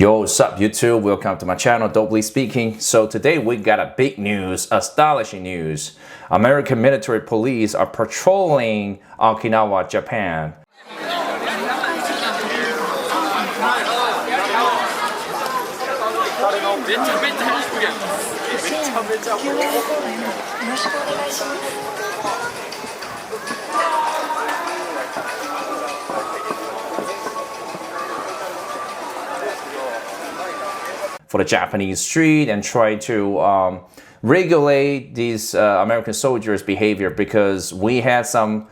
Yo, what's up YouTube? Welcome to my channel, Dopely Speaking. So today we got a big news, astonishing news. American military police are patrolling Okinawa, Japan. For the Japanese street and try to regulate these American soldiers' behavior, because we had some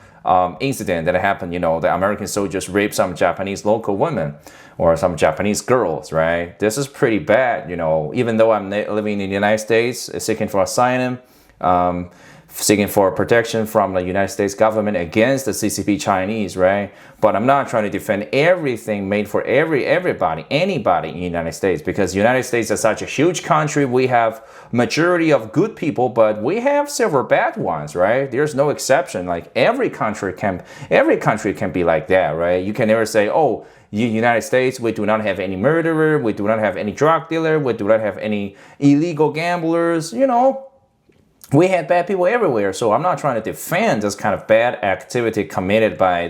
incident that happened, the American soldiers raped some Japanese local women or some Japanese girls, right? This is pretty bad, even though I'm living in the United States, seeking for asylum, seeking for protection from the United States government against the CCP Chinese, right? But I'm not trying to defend everything made for anybody in the United States, because the United States is such a huge country. We have majority of good people, but we have several bad ones, right? There's no exception. Like every country can be like that, right? You can never say, oh, United States, we do not have any murderer, we do not have any drug dealer, we do not have any illegal gamblers, We had bad people everywhere, so I'm not trying to defend this kind of bad activity committed by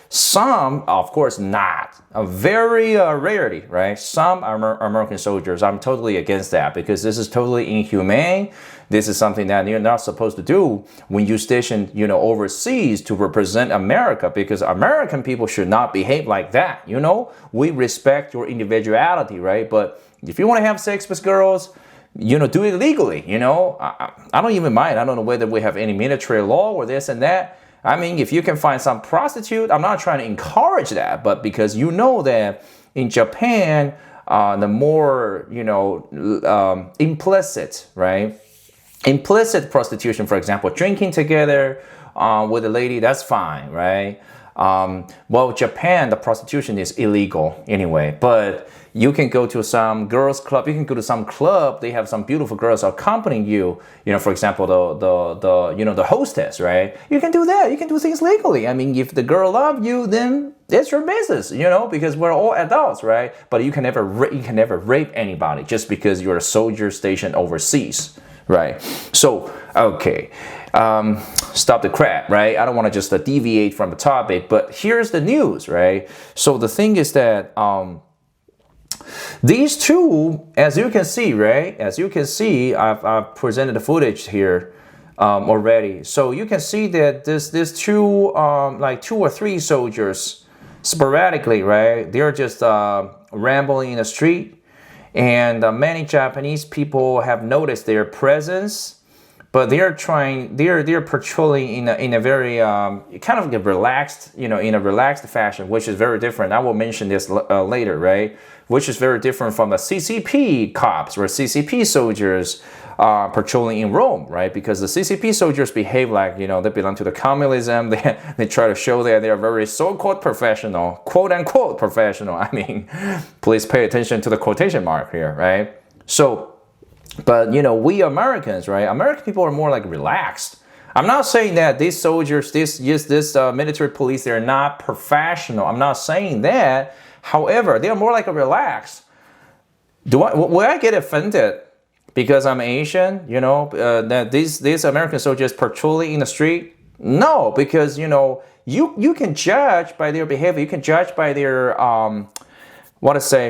some, of course not, a very rarity, right? Some American soldiers, I'm totally against that, because this is totally inhumane. This is something that you're not supposed to do when you station, overseas to represent America, because American people should not behave like that, We respect your individuality, right? But if you want to have sex with girls, do it legally, I don't even mind. I don't know whether we have any military law or this and that. I mean, if you can find some prostitute, I'm not trying to encourage that, but because that in Japan, the more, implicit, right? Implicit prostitution, for example, drinking together with a lady, that's fine, right? Well, Japan, the prostitution is illegal anyway, but you can go to some girls club, you can go to some club, they have some beautiful girls accompanying you, for example, the hostess, right? You can do that, you can do things legally. I mean, if the girl loves you, then it's your business, because we're all adults, right? But you can never rape anybody just because you're a soldier stationed overseas, right? So, okay. Stop the crap, right? I don't want to just deviate from the topic, but here's the news, right? So the thing is that these two, as you can see, right? As you can see, I've presented the footage here already. So you can see that this two, like 2 or 3 soldiers, sporadically, right? They're just rambling in the street, and many Japanese people have noticed their presence. But they're patrolling in a very kind of relaxed, in a relaxed fashion, which is very different. I will mention this later, right? Which is very different from the CCP cops or CCP soldiers patrolling in Rome, right? Because the CCP soldiers behave like, they belong to the communism. They try to show that they are very so-called professional, quote-unquote professional. I mean, please pay attention to the quotation mark here, right? So, but, we Americans, right? American people are more like relaxed. I'm not saying that these soldiers, this military police, they're not professional. I'm not saying that. However, they're more like a relaxed. Will I get offended because I'm Asian, that these American soldiers patrolling in the street? No, because, you can judge by their behavior. You can judge by their,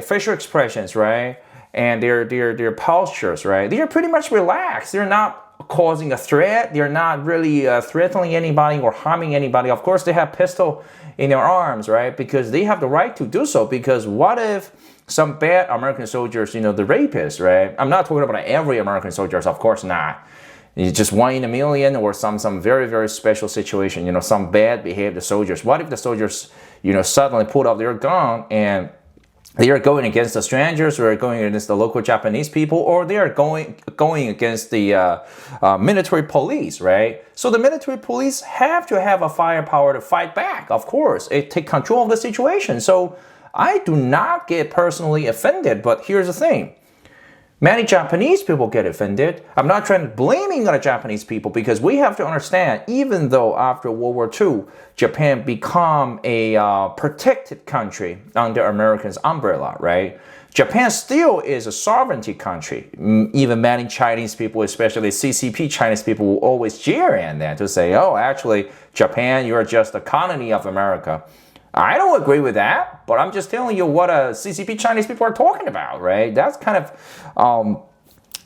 facial expressions, right? And their postures, right? They are pretty much relaxed. They're not causing a threat. They're not really threatening anybody or harming anybody. Of course, they have pistol in their arms, right? Because they have the right to do so. Because what if some bad American soldiers, the rapists, right? I'm not talking about every American soldiers, of course not. It's just 1 in a million, or some very, very special situation, some bad behaved soldiers. What if the soldiers, suddenly pulled out their gun and they are going against the strangers, or going against the local Japanese people, or they are going against the military police, right? So the military police have to have a firepower to fight back, of course. It take control of the situation. So I do not get personally offended, but here's the thing. Many Japanese people get offended. I'm not trying to blaming on the Japanese people because we have to understand, even though after World War II, Japan become a protected country under Americans' umbrella, right? Japan still is a sovereignty country. Even many Chinese people, especially CCP Chinese people, will always jeer at that to say, oh, actually, Japan, you're just a colony of America. I don't agree with that, but I'm just telling you what CCP Chinese people are talking about, right? That's kind of,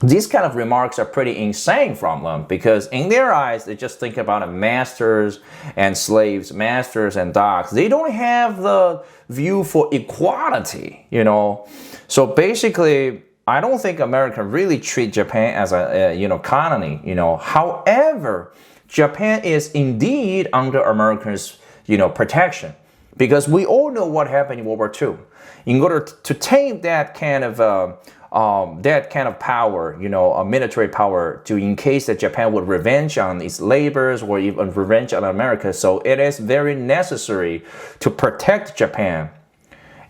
these kind of remarks are pretty insane from them because in their eyes, they just think about masters and slaves, masters and dogs. They don't have the view for equality, you know? So basically, I don't think America really treat Japan as a colony, you know? However, Japan is indeed under Americans, protection. Because we all know what happened in World War II. In order to tame that kind of power, a military power, in case that Japan would revenge on its labors or even revenge on America, so it is very necessary to protect Japan,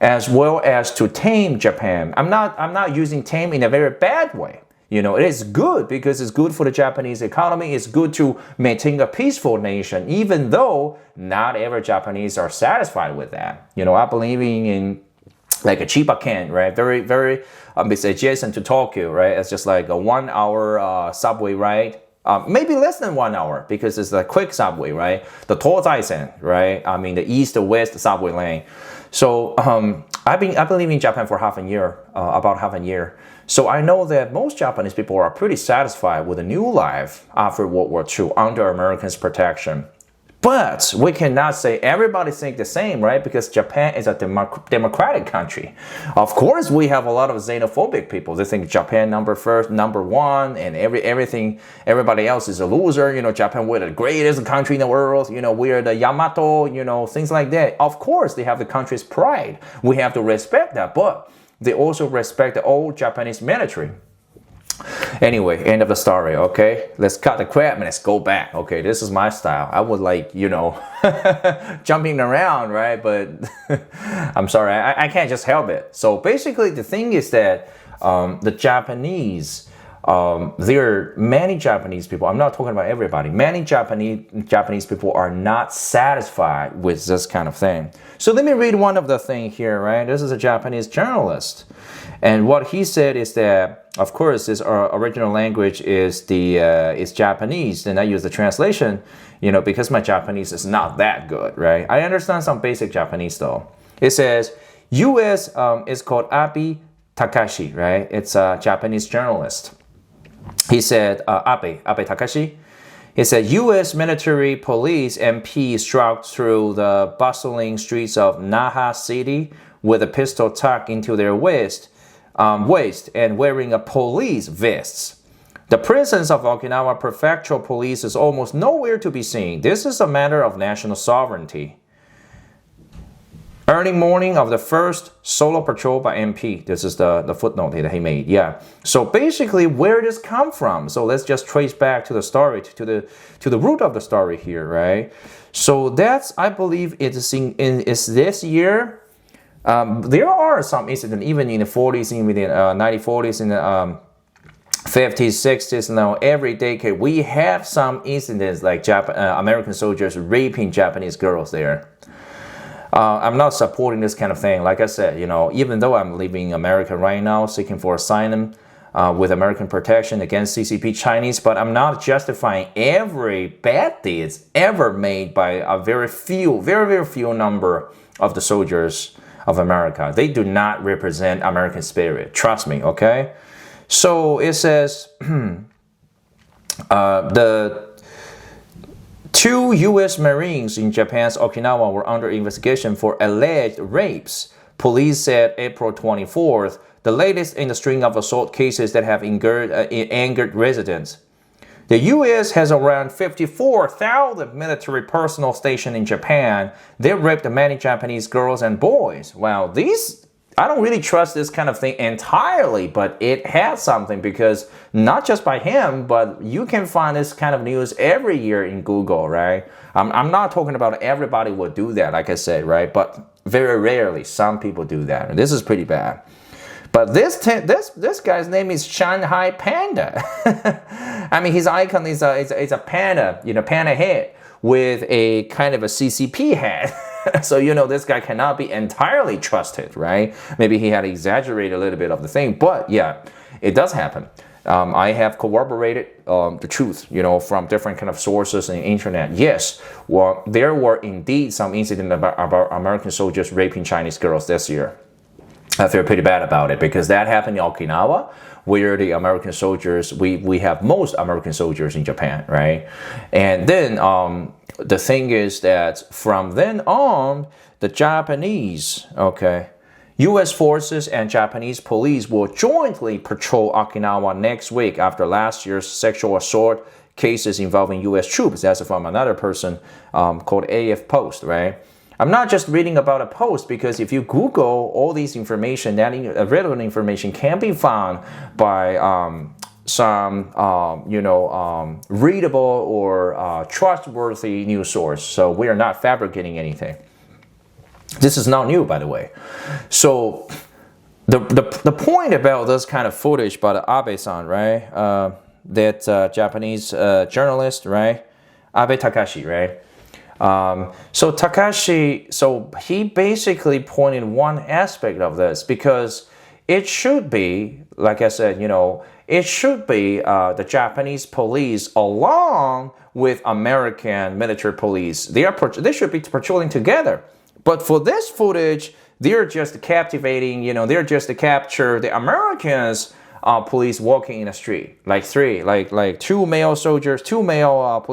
as well as to tame Japan. I'm not using tame in a very bad way. It is good because it's good for the Japanese economy. It's good to maintain a peaceful nation, even though not every Japanese are satisfied with that. I believe in like a Chiba-ken, right? Very, very, it's adjacent to Tokyo, right? It's just like a 1 hour subway ride. Maybe less than 1 hour because it's a quick subway, right? The Tozai-sen, right? I mean, the east to west subway lane. So I believe in Japan for about half a year. So I know that most Japanese people are pretty satisfied with a new life after World War II under Americans' protection. But we cannot say everybody think the same, right? Because Japan is a democratic country. Of course, we have a lot of xenophobic people. They think Japan number one, and everybody else is a loser. Japan, we're the greatest country in the world. We're the Yamato, things like that. Of course, they have the country's pride. We have to respect that, but they also respect the old Japanese military. Anyway, end of the story, okay? Let's cut the crap and let's go back. Okay, this is my style. I would like, jumping around, right? But I'm sorry, I can't just help it. So basically, the thing is that the Japanese, there are many Japanese people, I'm not talking about everybody, many Japanese people are not satisfied with this kind of thing. So let me read one of the things here, right? This is a Japanese journalist. And what he said is that, of course, his original language is Japanese. And I use the translation, because my Japanese is not that good, right? I understand some basic Japanese, though. It says, U.S. is called Abe Takashi, right? It's a Japanese journalist. He said, Abe Takashi. He said, U.S. military police MP struck through the bustling streets of Naha City with a pistol tucked into their waist and wearing a police vest. The presence of Okinawa prefectural police is almost nowhere to be seen. This is a matter of national sovereignty. Early morning of the first solo patrol by MP. This is the footnote that he made. Yeah. So basically, where did this come from? So let's just trace back to the story, to the root of the story here, right? So that's, I believe, it's this year. There are some incidents, even in the 40s, even in the 1940s, in the 50s, 60s. Now, every decade, we have some incidents like American soldiers raping Japanese girls there. I'm not supporting this kind of thing. Like I said, even though I'm living in America right now, seeking for asylum with American protection against CCP Chinese, but I'm not justifying every bad deeds ever made by a very, very few number of the soldiers of America. They do not represent American spirit. Trust me, okay? So it says the 2 U.S. Marines in Japan's Okinawa were under investigation for alleged rapes. Police said April 24th, the latest in the string of assault cases that have angered residents. The U.S. has around 54,000 military personnel stationed in Japan. They raped many Japanese girls and boys. Wow, I don't really trust this kind of thing entirely, but it has something because not just by him, but you can find this kind of news every year in Google, right? I'm not talking about everybody would do that, like I said, right? But very rarely, some people do that. And this is pretty bad. But this guy's name is Shanghai Panda. I mean, his icon is a panda, panda head with a kind of a CCP head. So, this guy cannot be entirely trusted, right? Maybe he had exaggerated a little bit of the thing, but yeah, it does happen. I have corroborated the truth, from different kind of sources on the internet. Yes, well, there were indeed some incidents about American soldiers raping Chinese girls this year. I feel pretty bad about it because that happened in Okinawa, where the American soldiers, we have most American soldiers in Japan, right? And then the thing is that from then on, the Japanese, U.S. forces and Japanese police will jointly patrol Okinawa next week after last year's sexual assault cases involving U.S. troops. That's from another person called AF Post, right? I'm not just reading about a post, because if you Google all these information, that relevant information can be found by some readable or trustworthy news source. So we are not fabricating anything. This is not new, by the way. So the point about this kind of footage by the Abe-san, right? That Japanese journalist, right? Abe Takashi, right? So Takashi, he basically pointed one aspect of this, because it should be, like I said, it should be the Japanese police along with American military police. They should be patrolling together. But for this footage, they're just captivating, they're just to capture the Americans police walking in the street, like two male soldiers, two male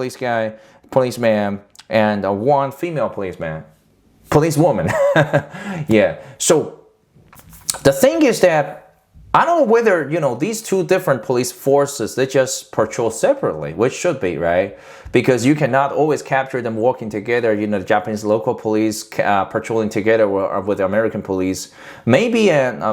policemen, and one female policewoman. Yeah. So the thing is that I don't know whether, these two different police forces, they just patrol separately, which should be, right? Because you cannot always capture them walking together, the Japanese local police patrolling together with the American police. Maybe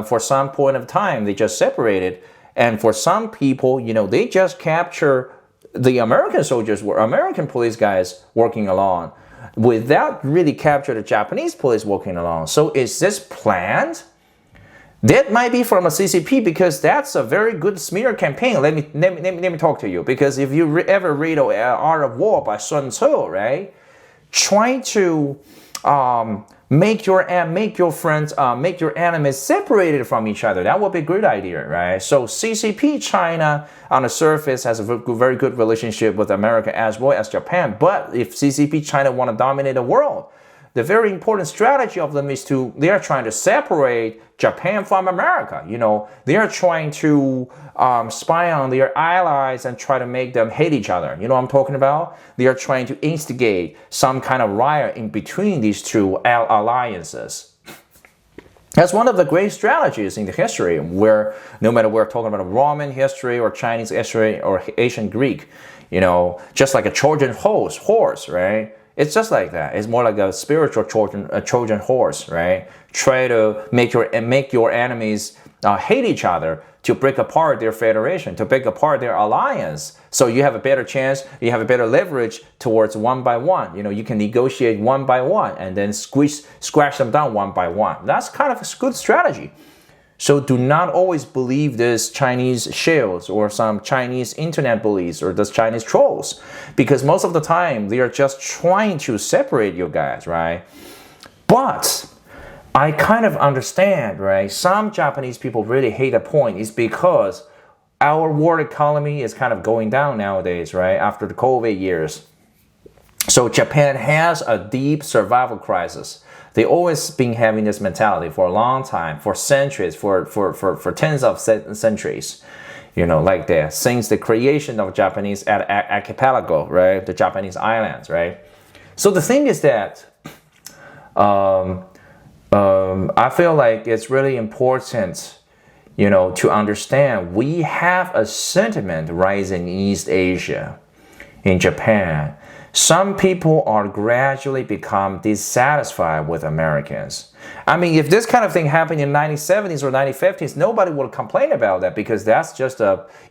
for some point of time, they just separated. And for some people, they just capture the American soldiers, American police guys working along, without really capture the Japanese police working along. So is this planned? That might be from a CCP, because that's a very good smear campaign. Let me talk to you. Because if you ever read Art of War by Sun Tzu, right? Try to make your friends, make your enemies separated from each other. That would be a good idea, right? So CCP China on the surface has a very good relationship with America as well as Japan. But if CCP China want to dominate the world, the very important strategy of them is they are trying to separate Japan from America. They are trying to spy on their allies and try to make them hate each other. You know what I'm talking about? They are trying to instigate some kind of riot in between these two alliances. That's one of the great strategies in the history, where no matter we're talking about Roman history or Chinese history or ancient Greek, just like a Trojan horse, right? It's just like that. It's more like a spiritual Trojan horse, right? Try to make your enemies hate each other, to break apart their federation, to break apart their alliance. So you have a better chance, you have a better leverage towards one by one. You can negotiate one by one and then scratch them down one by one. That's kind of a good strategy. So do not always believe this Chinese shills or some Chinese internet bullies or those Chinese trolls, because most of the time they are just trying to separate you guys, right? But I kind of understand, right? Some Japanese people really hate a point is because our world economy is kind of going down nowadays, right? After the COVID years. So Japan has a deep survival crisis. They always been having this mentality for a long time, for centuries, for tens of centuries, like that, since the creation of Japanese archipelago, right? The Japanese islands, right? So the thing is that I feel like it's really important, to understand we have a sentiment rising in East Asia, in Japan. Some people are gradually become dissatisfied with Americans. I mean, if this kind of thing happened in the 1970s or 1950s, nobody would complain about that, because that's just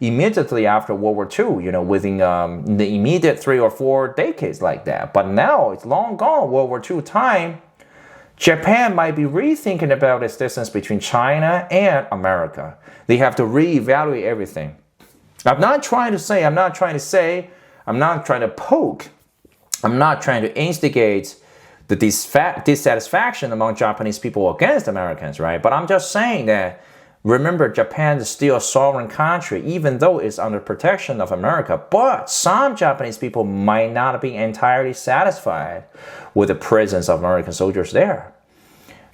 immediately after World War II, within the immediate 3 or 4 decades like that. But now it's long gone, World War II time. Japan might be rethinking about its distance between China and America. They have to reevaluate everything. I'm not trying to poke, I'm not trying to instigate the dissatisfaction among Japanese people against Americans, right? But I'm just saying that, remember, Japan is still a sovereign country, even though it's under protection of America. But some Japanese people might not be entirely satisfied with the presence of American soldiers there.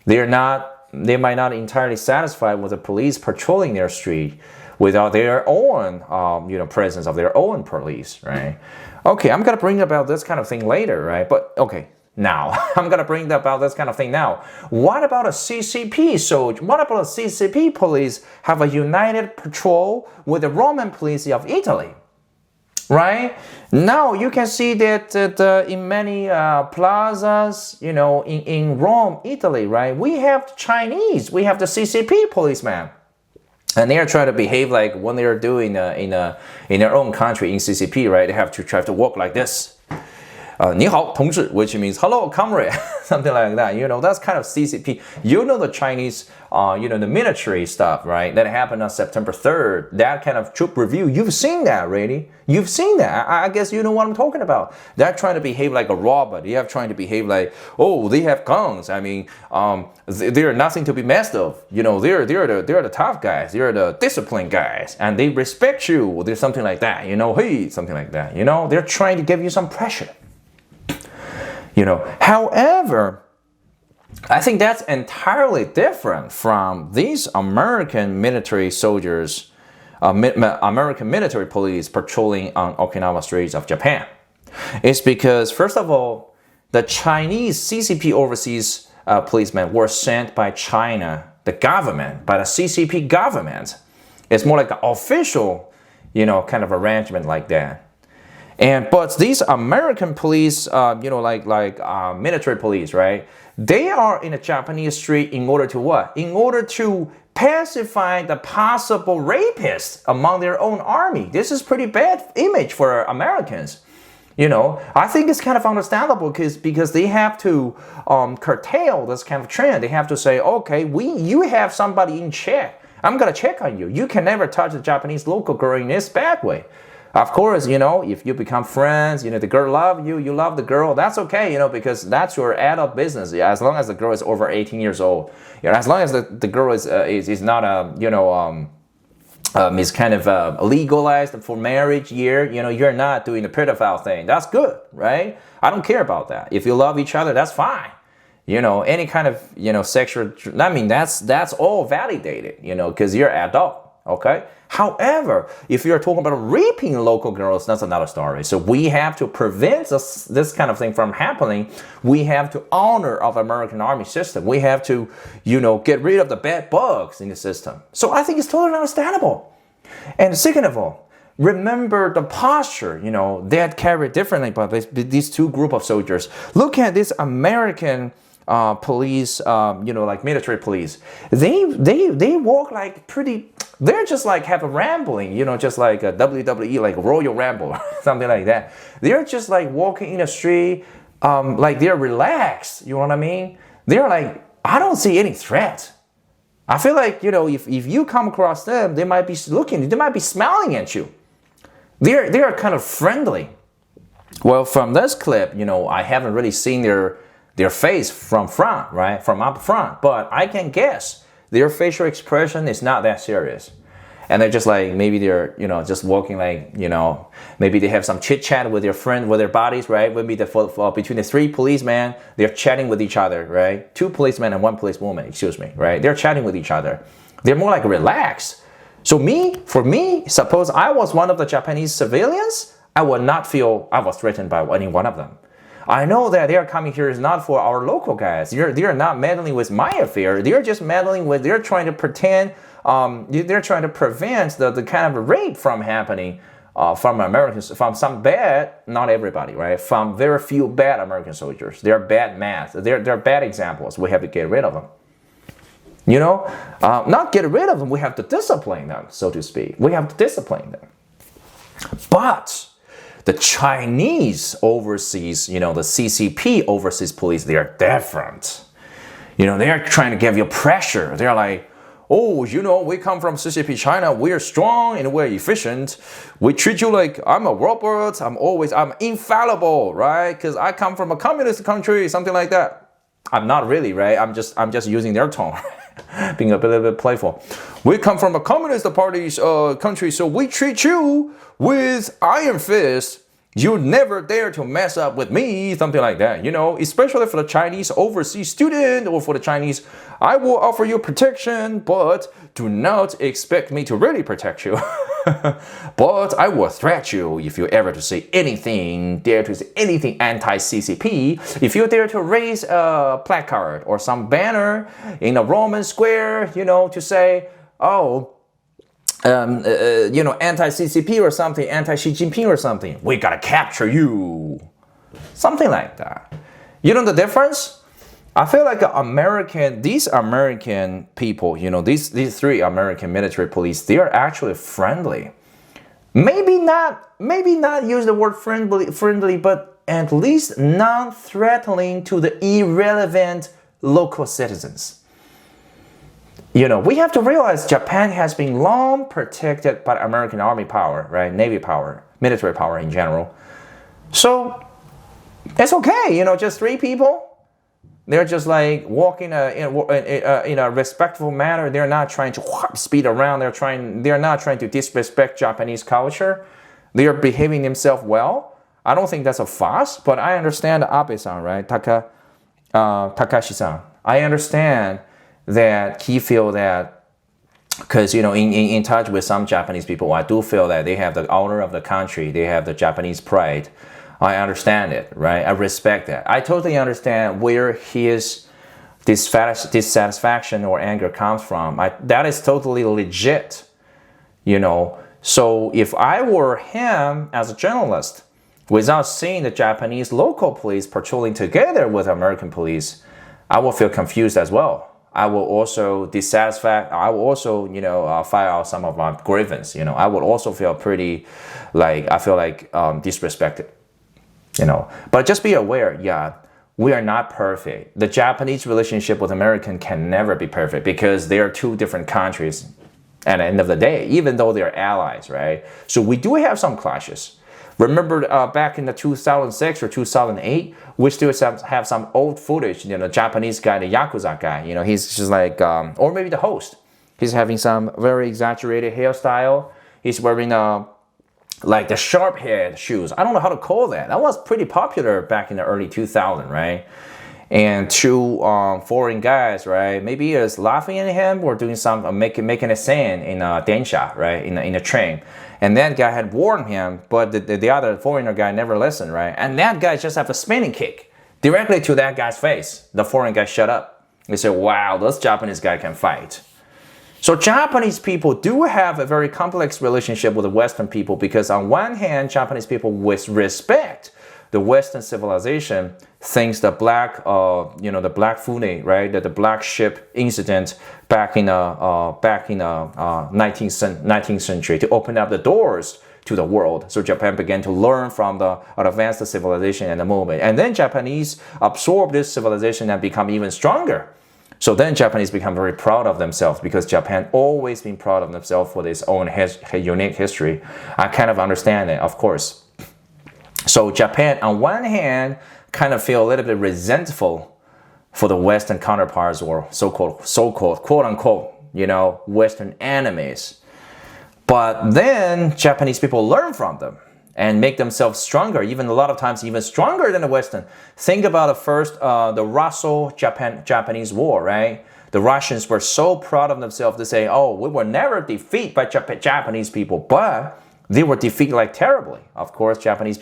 They might not entirely satisfied with the police patrolling their street without their own, presence of their own police, right? Okay, I'm gonna bring about this kind of thing later, right? But okay, now I'm gonna bring about this kind of thing now. What about a CCP soldier? What about a CCP police have a united patrol with the Roman police of Italy? Right? Now you can see that in many plazas, in Rome, Italy, right? We have the Chinese, we have the CCP policemen. And they are trying to behave like when they are doing in their own country in CCP, right? They have to try to walk like this. 你好, 同志, which means hello, comrade, something like that. That's kind of CCP. The Chinese, the military stuff, right? That happened on September 3rd. That kind of troop review. You've seen that, really. You've seen that. I guess you know what I'm talking about. They're trying to behave like a robot. They have trying to behave like, oh, they have guns. I mean, they're nothing to be messed of. They're the tough guys. They're the disciplined guys, and they respect you. There's something like that. Hey, something like that. They're trying to give you some pressure. However, I think that's entirely different from these American military soldiers, American military police patrolling on Okinawa streets of Japan. It's because, first of all, the Chinese CCP overseas policemen were sent by China, the government, by the CCP government. It's more like an official, kind of arrangement like that. But these American police, military police, right? They are in a Japanese street in order to what? In order to pacify the possible rapists among their own army. This is pretty bad image for Americans. I think it's kind of understandable because they have to curtail this kind of trend. They have to say, okay, you have somebody in check. I'm gonna check on you. You can never touch the Japanese local girl in this bad way. Of course, if you become friends, the girl love you, you love the girl, that's okay, because that's your adult business. As long as the girl is over 18 years old, as long as the girl is not is kind of legalized for marriage year, you're not doing the pedophile thing. That's good, right? I don't care about that. If you love each other, that's fine. Any kind of, sexual, that's all validated, because you're adult. Okay. However, if you're talking about raping local girls, that's another story. So we have to prevent this kind of thing from happening. We have to honor our American army system. We have to, get rid of the bad bugs in the system. So I think it's totally understandable. And second of all, remember the posture, they carried differently by these two group of soldiers. Look at this American police, like military police. They walk like pretty. They're just like have a rambling, just like a WWE, like Royal Rumble, something like that. They're just like walking in the street, like they're relaxed. You know what I mean? They're like, I don't see any threat. I feel like, if you come across them, they might be looking, they might be smiling at you. They're kind of friendly. Well, from this clip, I haven't really seen their face from front, right? From up front, but I can guess their facial expression is not that serious. And they're just like, maybe they're, just walking like, maybe they have some chit chat with their friend, with their buddies, right? Maybe between the three policemen, they're chatting with each other, right? Two policemen and one policewoman, right? They're chatting with each other. They're more like relaxed. So for me, suppose I was one of the Japanese civilians, I would not feel I was threatened by any one of them. I know that they are coming here is not for our local guys. They're not meddling with my affair. They're just meddling with, they're trying to pretend, they're trying to prevent the kind of rape from happening from Americans, from some bad, not everybody, right? From very few bad American soldiers. They're bad math. They're bad examples. We have to get rid of them. Not get rid of them. We have to discipline them, so to speak. We have to discipline them. But the Chinese overseas, the CCP overseas police, they are different. They are trying to give you pressure. They're like, oh, we come from CCP China. We're strong and we're efficient. We treat you like I'm a robot. I'm infallible, right? Because I come from a communist country, something like that. I'm not really, right? I'm just using their tone, being a little bit playful. We come from a communist party's country, so we treat you with iron fist. You never dare to mess up with me, something like that, especially for the Chinese overseas student or for the Chinese, I will offer you protection, but do not expect me to really protect you. But I will threat you if you ever to say anything, dare to say anything anti-CCP, if you dare to raise a placard or some banner in a Roman square, to say, oh, anti-CCP or something, anti-Xi Jinping or something. We gotta capture you. Something like that. You know the difference? I feel like these American people, these three American military police, they are actually friendly. Maybe not use the word friendly, but at least non-threatening to the irrelevant local citizens. We have to realize Japan has been long protected by American army power, right? Navy power, military power in general. So it's okay, just three people. They're just like walking in a respectful manner. They're not trying to speed around. They're not trying to disrespect Japanese culture. They are behaving themselves well. I don't think that's a fuss, but I understand Abe-san, right? Takashi-san. I understand that he feel that, because in touch with some Japanese people, I do feel that they have the honor of the country, they have the Japanese pride. I understand it, right? I respect that. I totally understand where his dissatisfaction or anger comes from. That is totally legit, So if I were him as a journalist, without seeing the Japanese local police patrolling together with American police, I will feel confused as well. I will also dissatisfied. I will also, file out some of my grievance. I would also feel pretty, disrespected. But just be aware, we are not perfect. The Japanese relationship with American can never be perfect because they are two different countries. At the end of the day, even though they're allies, right? So we do have some clashes. Remember back in the 2006 or 2008, we still have some old footage, the Japanese guy, the Yakuza guy, he's just like, or maybe the host. He's having some very exaggerated hairstyle. He's wearing like the sharp head shoes. I don't know how to call that. That was pretty popular back in the early 2000s, right? And two foreign guys, right? Maybe is laughing at him or doing some making a scene in a densha, right? In a train. And that guy had warned him, but the other foreigner guy never listened, right? And that guy just have a spinning kick directly to that guy's face. The foreign guy shut up. He said, wow, this Japanese guy can fight. So Japanese people do have a very complex relationship with the Western people because on one hand, Japanese people respect the Western civilization, thinks the black Fune, right? The black ship incident back in 19th century to open up the doors to the world. So Japan began to learn from the advanced civilization at the moment. And then Japanese absorb this civilization and become even stronger. So then Japanese become very proud of themselves because Japan always been proud of themselves for its own unique history. I kind of understand it, of course. So Japan, on one hand, kind of feel a little bit resentful for the Western counterparts or so-called quote-unquote, Western enemies. But then Japanese people learn from them and make themselves stronger, even a lot of times even stronger than the Western. Think about the Russo-Japanese War, right? The Russians were so proud of themselves to say, oh, we were never defeated by Japanese people, but they were defeated like terribly. Of course, Japanese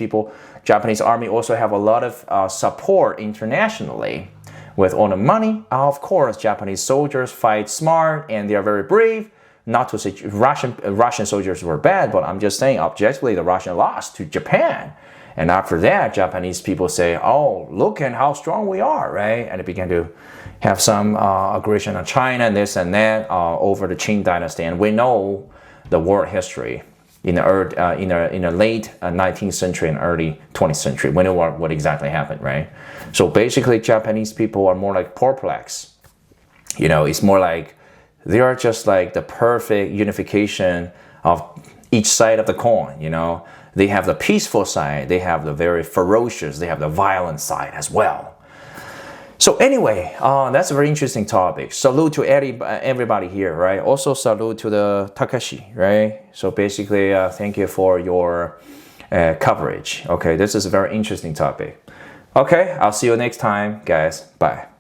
army also have a lot of support internationally with all the money. Of course, Japanese soldiers fight smart and they are very brave. Not to say Russian soldiers were bad, but I'm just saying objectively the Russian lost to Japan. And after that, Japanese people say, oh, look at how strong we are, right? And they began to have some aggression on China and this and that over the Qing dynasty. And we know the world history in the late 19th century and early 20th century. We know what exactly happened, right? So basically, Japanese people are more like perplexed You know, it's more like they are just like the perfect unification of each side of the coin. You know, they have the peaceful side, they have the very ferocious, they have the violent side as well. So anyway, that's a very interesting topic. Salute to everybody here, right? Also salute to the Takashi, right? So basically, thank you for your coverage. Okay, this is a very interesting topic. Okay, I'll see you next time, guys. Bye.